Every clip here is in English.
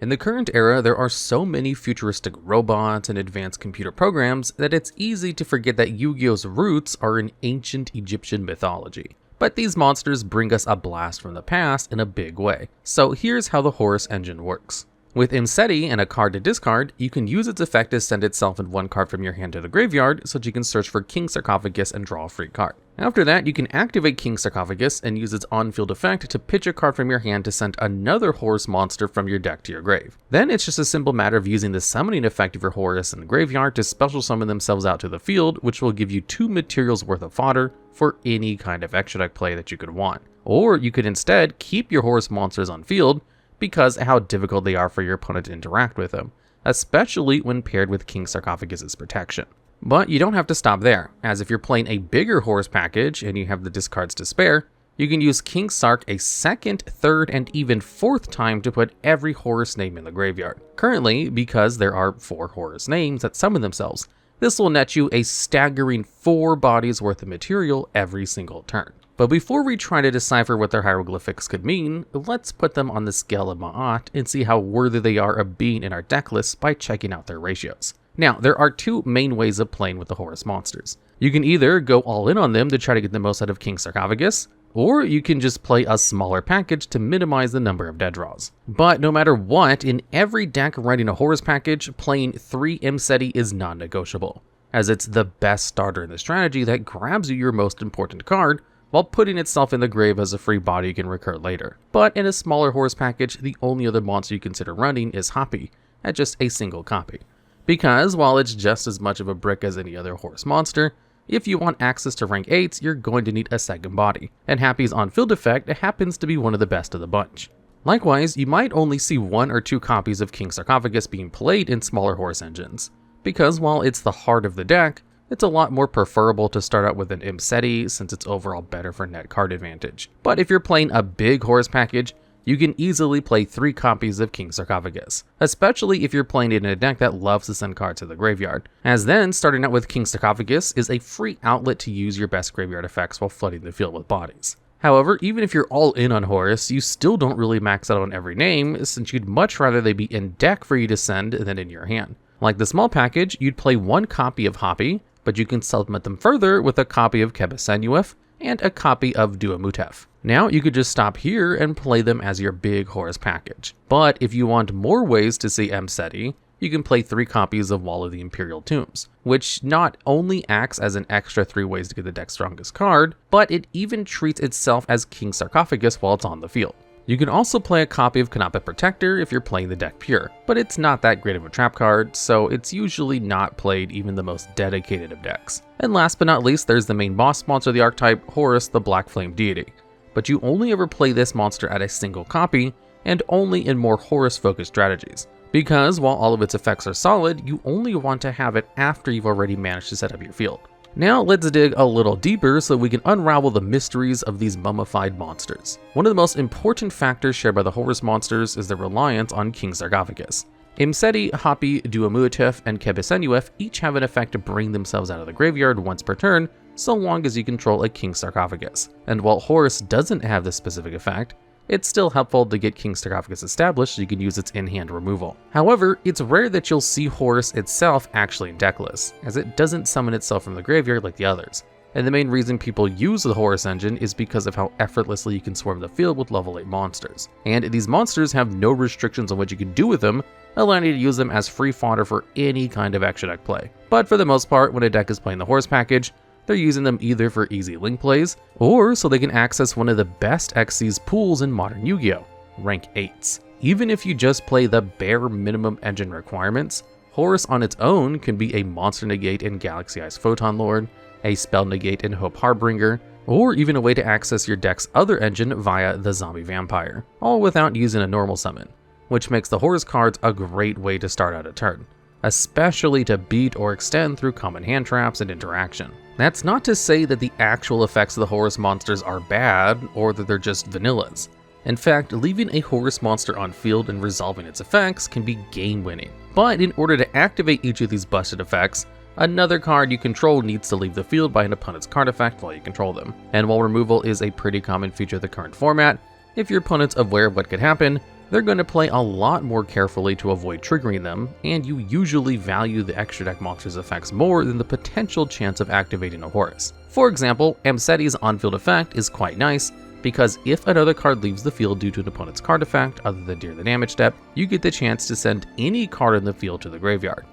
In the current era, there are so many futuristic robots and advanced computer programs that it's easy to forget that Yu-Gi-Oh's roots are in ancient Egyptian mythology. But these monsters bring us a blast from the past in a big way. So here's how the Horus engine works. With Imsety and a card to discard, you can use its effect to send itself in one card from your hand to the graveyard so that you can search for King Sarcophagus and draw a free card. After that, you can activate King Sarcophagus and use its on-field effect to pitch a card from your hand to send another Horus monster from your deck to your grave. Then it's just a simple matter of using the summoning effect of your Horus in the graveyard to special summon themselves out to the field, which will give you 2 materials worth of fodder for any kind of extra deck play that you could want. Or you could instead keep your Horus monsters on field because of how difficult they are for your opponent to interact with them, especially when paired with King Sarcophagus's protection. But you don't have to stop there, as if you're playing a bigger Horus package and you have the discards to spare, you can use King Sarc a second, third, and even 4th time to put every Horus name in the graveyard. Currently, because there are 4 Horus names that summon themselves, this will net you a staggering 4 bodies worth of material every single turn. But before we try to decipher what their hieroglyphics could mean, let's put them on the scale of Ma'at and see how worthy they are of being in our deck list by checking out their ratios. Now, there are 2 main ways of playing with the Horus monsters. You can either go all in on them to try to get the most out of King Sarcophagus, or you can just play a smaller package to minimize the number of dead draws. But no matter what, in every deck running a Horus package, playing 3 Imsety is non-negotiable, as it's the best starter in the strategy that grabs you your most important card, while putting itself in the grave as a free body you can recur later. But in a smaller Horus package, the only other monster you consider running is Hapi, at just a single copy. Because while it's just as much of a brick as any other Horus monster, if you want access to rank 8s, you're going to need a second body, and Hapi's on-field effect happens to be one of the best of the bunch. Likewise, you might only see 1 or 2 copies of King Sarcophagus being played in smaller Horus engines, because while it's the heart of the deck, it's a lot more preferable to start out with an Imsety since it's overall better for net card advantage. But if you're playing a big Horus package, you can easily play 3 copies of King Sarcophagus, especially if you're playing it in a deck that loves to send cards to the graveyard, as then starting out with King Sarcophagus is a free outlet to use your best graveyard effects while flooding the field with bodies. However, even if you're all in on Horus, you still don't really max out on every name, since you'd much rather they be in deck for you to send than in your hand. Like the small package, you'd play 1 copy of Hapi, but you can supplement them further with a copy of Kebesenuef and a copy of Duamutef. Now you could just stop here and play them as your big Horus package. But if you want more ways to see Imsety, you can play 3 copies of Wall of the Imperial Tombs, which not only acts as an extra 3 ways to get the deck's strongest card, but it even treats itself as King Sarcophagus while it's on the field. You can also play a copy of Canopic Protector if you're playing the deck pure, but it's not that great of a trap card, so it's usually not played even the most dedicated of decks. And last but not least, there's the main boss monster of the archetype, Horus the Black Flame Deity. But you only ever play this monster at a single copy, and only in more Horus-focused strategies. Because while all of its effects are solid, you only want to have it after you've already managed to set up your field. Now let's dig a little deeper so we can unravel the mysteries of these mummified monsters. One of the most important factors shared by the Horus monsters is their reliance on King Sarcophagus. Imsety, Hapi, Duamutef, and Kebesenuef each have an effect to bring themselves out of the graveyard once per turn, so long as you control a King Sarcophagus. And while Horus doesn't have this specific effect, it's still helpful to get King Sarcophagus established so you can use its in-hand removal. However, it's rare that you'll see Horus itself actually in deck lists, as it doesn't summon itself from the graveyard like the others. And the main reason people use the Horus engine is because of how effortlessly you can swarm the field with level 8 monsters. And these monsters have no restrictions on what you can do with them, allowing you to use them as free fodder for any kind of extra deck play. But for the most part, when a deck is playing the Horus package, they're using them either for easy link plays, or so they can access one of the best XC's pools in modern Yu-Gi-Oh! Rank 8s. Even if you just play the bare minimum engine requirements, Horus on its own can be a monster negate in Galaxy Eyes Photon Lord, a spell negate in Hope Harbinger, or even a way to access your deck's other engine via the Zombie Vampire, all without using a normal summon, which makes the Horus cards a great way to start out a turn, especially to beat or extend through common hand traps and interaction. That's not to say that the actual effects of the Horus monsters are bad, or that they're just vanillas. In fact, leaving a Horus monster on field and resolving its effects can be game-winning. But in order to activate each of these busted effects, another card you control needs to leave the field by an opponent's card effect while you control them. And while removal is a pretty common feature of the current format, if your opponent's aware of what could happen, they're going to play a lot more carefully to avoid triggering them, and you usually value the extra deck monster's effects more than the potential chance of activating a Horus. For example, Imsety's on-field effect is quite nice, because if another card leaves the field due to an opponent's card effect other than during the damage step, you get the chance to send any card in the field to the graveyard,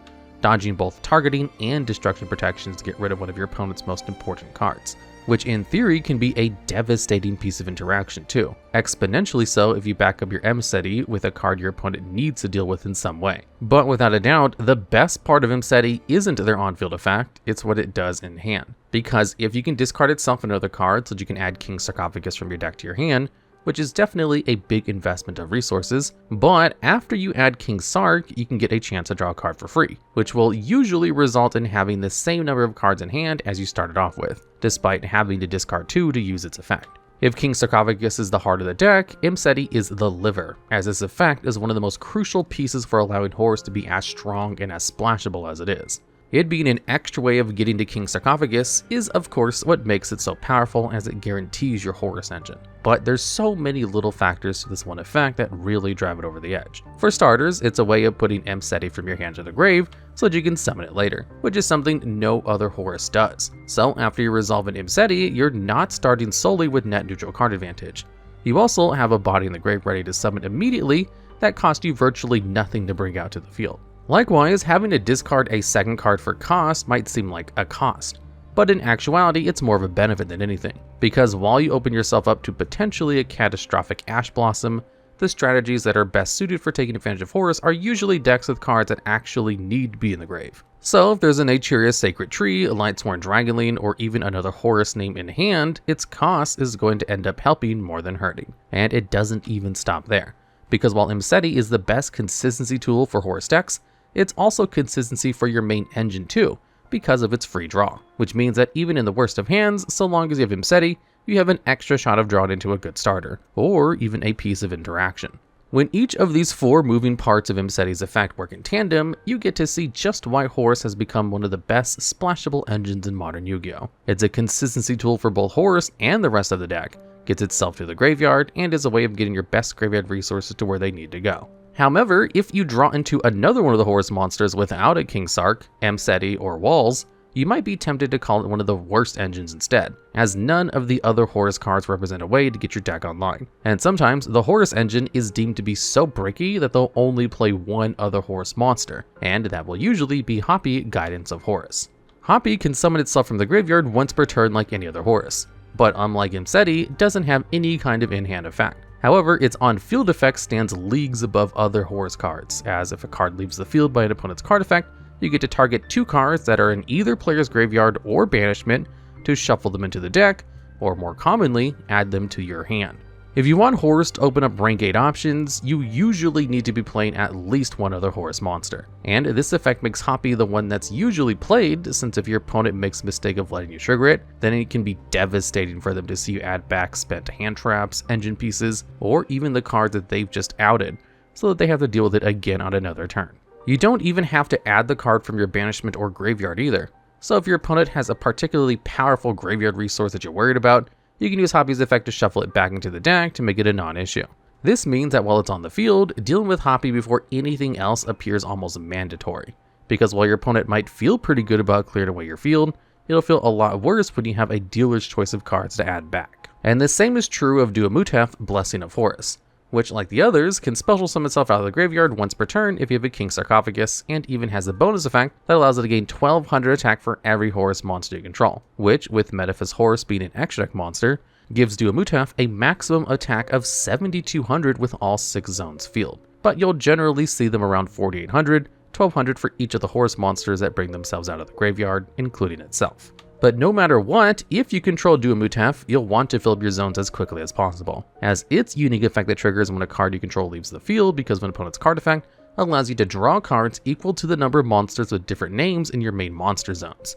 dodging both targeting and destruction protections to get rid of one of your opponent's most important cards, which in theory can be a devastating piece of interaction too, exponentially so if you back up your Imsety with a card your opponent needs to deal with in some way. But without a doubt, the best part of Imsety isn't their on-field effect, it's what it does in hand. Because if you can discard itself another card so that you can add King Sarcophagus from your deck to your hand, which is definitely a big investment of resources, but after you add King Sarc, you can get a chance to draw a card for free, which will usually result in having the same number of cards in hand as you started off with, despite having to discard 2 to use its effect. If King Sarcophagus is the heart of the deck, Imsety is the liver, as this effect is one of the most crucial pieces for allowing Horus to be as strong and as splashable as it is. It being an extra way of getting to King Sarcophagus is of course what makes it so powerful, as it guarantees your Horus engine. But there's so many little factors to this one effect that really drive it over the edge. For starters, it's a way of putting Imsety from your hand to the grave so that you can summon it later, which is something no other Horus does. So after you resolve an Imsety, you're not starting solely with net neutral card advantage. You also have a body in the grave ready to summon immediately that costs you virtually nothing to bring out to the field. Likewise, having to discard a second card for cost might seem like a cost, but in actuality it's more of a benefit than anything, because while you open yourself up to potentially a catastrophic Ash Blossom, the strategies that are best suited for taking advantage of Horus are usually decks with cards that actually need to be in the grave. So if there's an Echiria's Sacred Tree, a Lightsworn Dragonling, or even another Horus name in hand, its cost is going to end up helping more than hurting. And it doesn't even stop there, because while Imsety is the best consistency tool for Horus decks, it's also consistency for your main engine too, because of its free draw, which means that even in the worst of hands, so long as you have Imsety, you have an extra shot of drawing into a good starter, or even a piece of interaction. When each of these 4 moving parts of Imsety's effect work in tandem, you get to see just why Horus has become one of the best splashable engines in modern Yu-Gi-Oh! It's a consistency tool for both Horus and the rest of the deck, gets itself to the graveyard, and is a way of getting your best graveyard resources to where they need to go. However, if you draw into another one of the Horus monsters without a King Sarc, Imsety, or Walls, you might be tempted to call it one of the worst engines instead, as none of the other Horus cards represent a way to get your deck online. And sometimes, the Horus engine is deemed to be so bricky that they'll only play one other Horus monster, and that will usually be Hapi, Guidance of Horus. Hapi can summon itself from the graveyard once per turn like any other Horus, but unlike Imsety, doesn't have any kind of in-hand effect. However, its on-field effect stands leagues above other Horus cards, as if a card leaves the field by an opponent's card effect, you get to target 2 cards that are in either player's graveyard or banishment to shuffle them into the deck, or more commonly, add them to your hand. If you want Horus to open up rank 8 options, you usually need to be playing at least one other Horus monster, and this effect makes Hapi the one that's usually played, since if your opponent makes the mistake of letting you trigger it, then it can be devastating for them to see you add back spent hand traps, engine pieces, or even the cards that they've just outed, so that they have to deal with it again on another turn. You don't even have to add the card from your banishment or graveyard either, so if your opponent has a particularly powerful graveyard resource that you're worried about, you can use Hapi's effect to shuffle it back into the deck to make it a non-issue. This means that while it's on the field, dealing with Hapi before anything else appears almost mandatory, because while your opponent might feel pretty good about clearing away your field, it'll feel a lot worse when you have a dealer's choice of cards to add back. And the same is true of Duamutef, Blessing of Horus, which, like the others, can special summon itself out of the graveyard once per turn if you have a King Sarcophagus, and even has a bonus effect that allows it to gain 1200 attack for every Horus monster you control, which, with Metaphys Horus being an extra deck monster, gives Duamutef a maximum attack of 7200 with all 6 zones field. But you'll generally see them around 4800, 1200 for each of the Horus monsters that bring themselves out of the graveyard, including itself. But no matter what, if you control Duamutef, you'll want to fill up your zones as quickly as possible, as its unique effect that triggers when a card you control leaves the field because of an opponent's card effect allows you to draw cards equal to the number of monsters with different names in your main monster zones.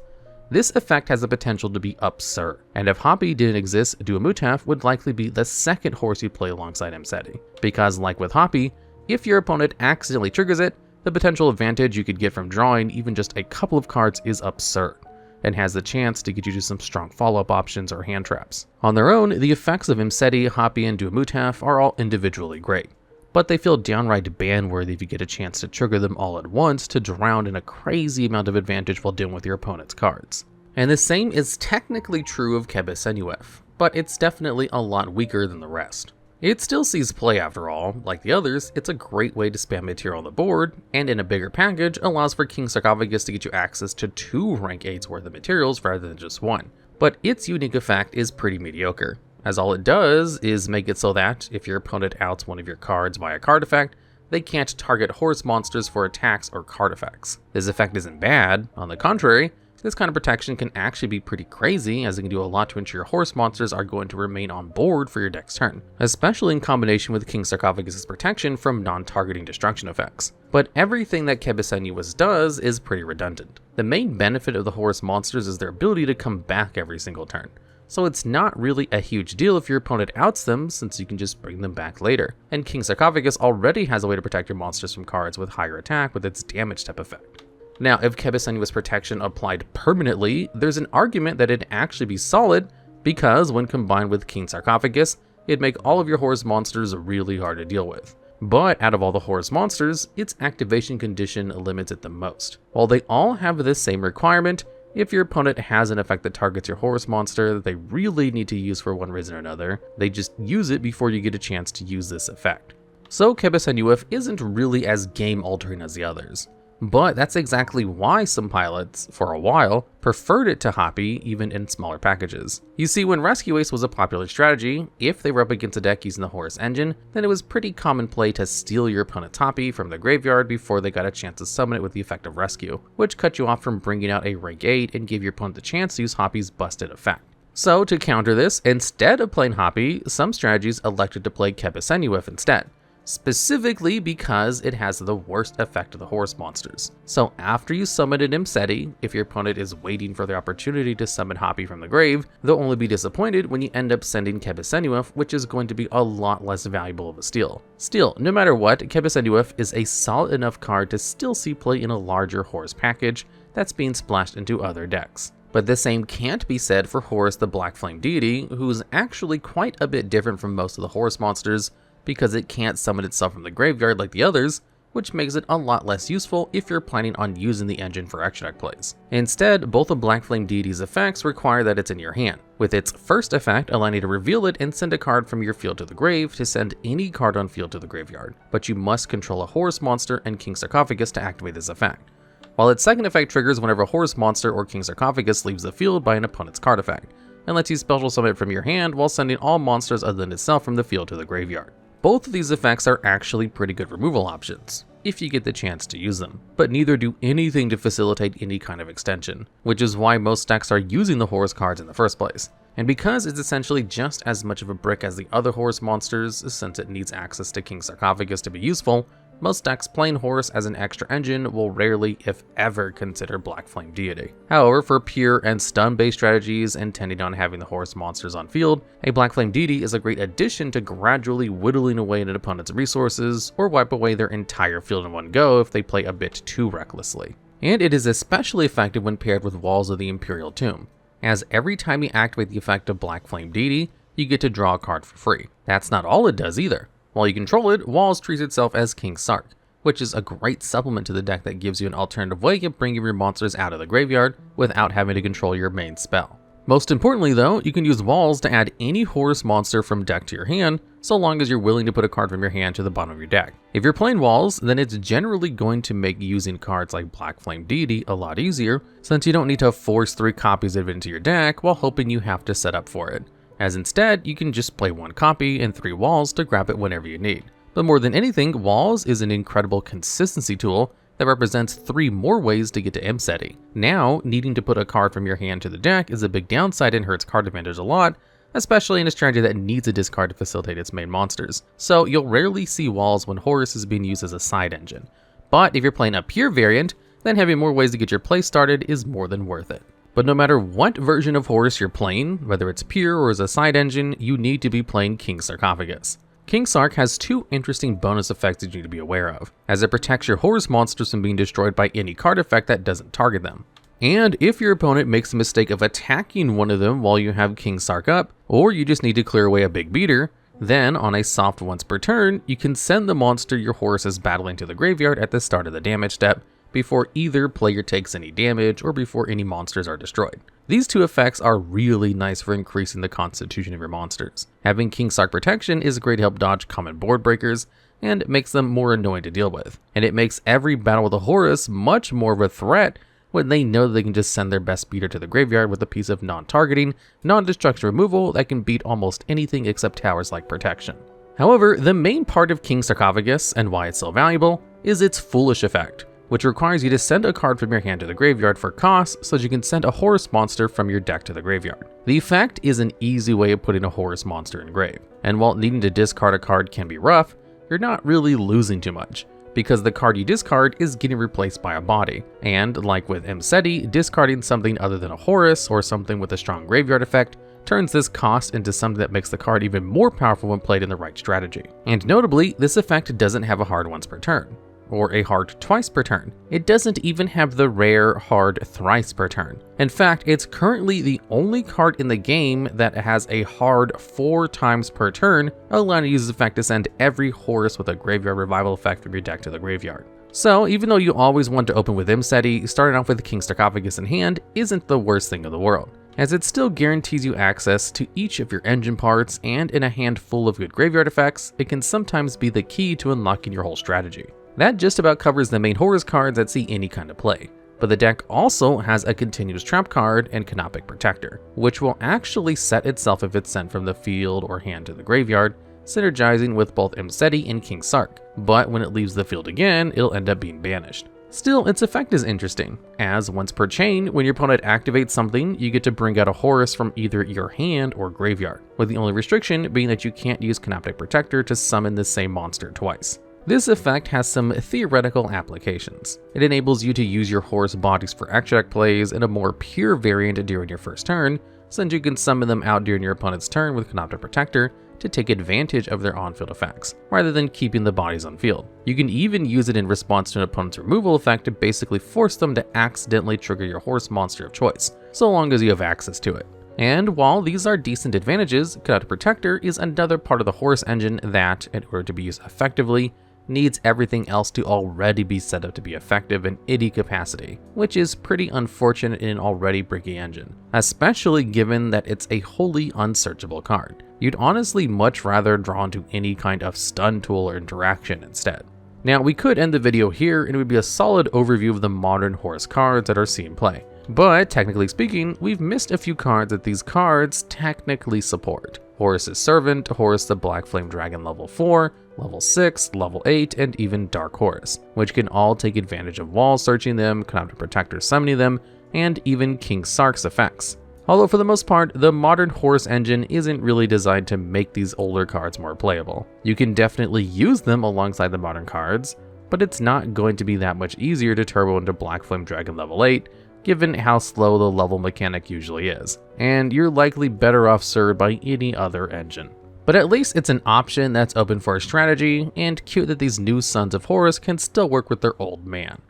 This effect has the potential to be absurd, and if Hapi didn't exist, Duamutef would likely be the second Horus you play alongside Imsety, because like with Hapi, if your opponent accidentally triggers it, the potential advantage you could get from drawing even just a couple of cards is absurd, and has the chance to get you to some strong follow-up options or hand traps. On their own, the effects of Imsety, Hapi, and Duamutef are all individually great, but they feel downright ban-worthy if you get a chance to trigger them all at once to drown in a crazy amount of advantage while dealing with your opponent's cards. And the same is technically true of Senuef, but it's definitely a lot weaker than the rest. It still sees play after all. Like the others, it's a great way to spam material on the board, and in a bigger package allows for King Sarcophagus to get you access to 2 rank 8s worth of materials rather than just 1. But its unique effect is pretty mediocre, as all it does is make it so that if your opponent outs one of your cards by a card effect, they can't target Horus monsters for attacks or card effects. This effect isn't bad, on the contrary. This kind of protection can actually be pretty crazy, as it can do a lot to ensure your Horus monsters are going to remain on board for your next turn, especially in combination with King Sarcophagus' protection from non-targeting destruction effects. But everything that Senuef does is pretty redundant. The main benefit of the Horus monsters is their ability to come back every single turn, so it's not really a huge deal if your opponent outs them, since you can just bring them back later. And King Sarcophagus already has a way to protect your monsters from cards with higher attack with its damage type effect. Now, if Senuef's protection applied permanently, there's an argument that it'd actually be solid, because when combined with King Sarcophagus, it'd make all of your Horus monsters really hard to deal with. But out of all the Horus monsters, its activation condition limits it the most. While they all have this same requirement, if your opponent has an effect that targets your Horus monster that they really need to use for one reason or another, they just use it before you get a chance to use this effect. So Senuef isn't really as game-altering as the others. But that's exactly why some pilots, for a while, preferred it to Hapi even in smaller packages. You see, when Rescue Ace was a popular strategy, if they were up against a deck using the Horus engine, then it was pretty common play to steal your opponent's Hapi from the graveyard before they got a chance to summon it with the effect of Rescue, which cut you off from bringing out a rank 8 and gave your opponent the chance to use Hapi's busted effect. So to counter this, instead of playing Hapi, some strategies elected to play Senuef instead, specifically because it has the worst effect of the Horus monsters. So after you summon an Imsety, if your opponent is waiting for the opportunity to summon Hapi from the grave, they'll only be disappointed when you end up sending Senuef, which is going to be a lot less valuable of a steal. Still, no matter what, Senuef is a solid enough card to still see play in a larger Horus package that's being splashed into other decks. But the same can't be said for Horus the Black Flame Deity, who's actually quite a bit different from most of the Horus monsters, because it can't summon itself from the graveyard like the others, which makes it a lot less useful if you're planning on using the engine for extra deck plays. Instead, both of Black Flame Deity's effects require that it's in your hand, with its first effect allowing you to reveal it and send a card from your field to the grave to send any card on field to the graveyard, but you must control a Horus monster and King Sarcophagus to activate this effect. While its second effect triggers whenever a Horus monster or King Sarcophagus leaves the field by an opponent's card effect, and lets you special summon it from your hand while sending all monsters other than itself from the field to the graveyard. Both of these effects are actually pretty good removal options, if you get the chance to use them, but neither do anything to facilitate any kind of extension, which is why most decks are using the Horus cards in the first place. And because it's essentially just as much of a brick as the other Horus monsters, since it needs access to King Sarcophagus to be useful, most decks playing Horus as an extra engine will rarely, if ever, consider Black Flame Deity. However, for pure and stun-based strategies intending on having the Horus monsters on field, a Black Flame Deity is a great addition to gradually whittling away an opponent's resources, or wipe away their entire field in one go if they play a bit too recklessly. And it is especially effective when paired with Walls of the Imperial Tomb, as every time you activate the effect of Black Flame Deity, you get to draw a card for free. That's not all it does either. While you control it, Walls treats itself as King Sarc, which is a great supplement to the deck that gives you an alternative way of bringing your monsters out of the graveyard without having to control your main spell. Most importantly though, you can use Walls to add any Horus monster from deck to your hand, so long as you're willing to put a card from your hand to the bottom of your deck. If you're playing Walls, then it's generally going to make using cards like Black Flame Deity a lot easier, since you don't need to force 3 copies of it into your deck while hoping you have to set up for it, as instead you can just play 1 copy and 3 Walls to grab it whenever you need. But more than anything, Walls is an incredible consistency tool that represents 3 more ways to get to Imsety. Now, needing to put a card from your hand to the deck is a big downside and hurts card advantage a lot, especially in a strategy that needs a discard to facilitate its main monsters. So you'll rarely see Walls when Horus is being used as a side engine. But if you're playing a pure variant, then having more ways to get your play started is more than worth it. But no matter what version of Horus you're playing, whether it's pure or as a side engine, you need to be playing King Sarcophagus. King Sarc has 2 interesting bonus effects that you need to be aware of, as it protects your Horus monsters from being destroyed by any card effect that doesn't target them. And if your opponent makes the mistake of attacking one of them while you have King Sarc up, or you just need to clear away a big beater, Then, on a soft once per turn, you can send the monster your Horus is battling to the graveyard at the start of the damage step, before either player takes any damage or before any monsters are destroyed. These two effects are really nice for increasing the constitution of your monsters. Having King Sarc protection is a great help dodge common board breakers, and makes them more annoying to deal with. And it makes every battle with a Horus much more of a threat when they know that they can just send their best beater to the graveyard with a piece of non-targeting, non-destruction removal that can beat almost anything except towers like protection. However, the main part of King Sarcophagus, and why it's so valuable, is its Foolish effect, which requires you to send a card from your hand to the graveyard for cost so that you can send a Horus monster from your deck to the graveyard. The effect is an easy way of putting a Horus monster in grave, and while needing to discard a card can be rough, you're not really losing too much, because the card you discard is getting replaced by a body, and like with Imsety, discarding something other than a Horus or something with a strong graveyard effect turns this cost into something that makes the card even more powerful when played in the right strategy. And notably, this effect doesn't have a hard once per turn, or a hard twice per turn. It doesn't even have the rare hard thrice per turn. In fact, it's currently the only card in the game that has a hard 4 times per turn, allowing you to use this effect to send every Horus with a graveyard revival effect from your deck to the graveyard. So even though you always want to open with Imsety, starting off with King Sarcophagus in hand isn't the worst thing in the world, as it still guarantees you access to each of your engine parts, and in a hand full of good graveyard effects, it can sometimes be the key to unlocking your whole strategy. That just about covers the main Horus cards that see any kind of play, but the deck also has a continuous trap card and Canopic Protector, which will actually set itself if it's sent from the field or hand to the graveyard, synergizing with both Imsety and King Sarc, but when it leaves the field again, it'll end up being banished. Still, its effect is interesting, as once per chain, when your opponent activates something, you get to bring out a Horus from either your hand or graveyard, with the only restriction being that you can't use Canopic Protector to summon the same monster twice. This effect has some theoretical applications. It enables you to use your Horus bodies for extract plays in a more pure variant during your first turn, since you can summon them out during your opponent's turn with Canopic Protector to take advantage of their on-field effects, rather than keeping the bodies on field. You can even use it in response to an opponent's removal effect to basically force them to accidentally trigger your Horus monster of choice, so long as you have access to it. And while these are decent advantages, Canopic Protector is another part of the Horus engine that, in order to be used effectively, needs everything else to already be set up to be effective in any capacity, which is pretty unfortunate in an already bricky engine, especially given that it's a wholly unsearchable card. You'd honestly much rather draw into any kind of stun tool or interaction instead. Now, we could end the video here and it would be a solid overview of the modern Horus cards that are seen play, but technically speaking, we've missed a few cards that these cards technically support. Horus' Servant, Horus the Black Flame Dragon level 4, level 6, level 8, and even Dark Horus, which can all take advantage of wall searching them, Canopic Protector summoning them, and even King Sarc's effects. Although for the most part, the modern Horus engine isn't really designed to make these older cards more playable. You can definitely use them alongside the modern cards, but it's not going to be that much easier to turbo into Black Flame Dragon level 8, given how slow the level mechanic usually is, and you're likely better off served by any other engine. But at least it's an option that's open for a strategy, and cute that these new sons of Horus can still work with their old man.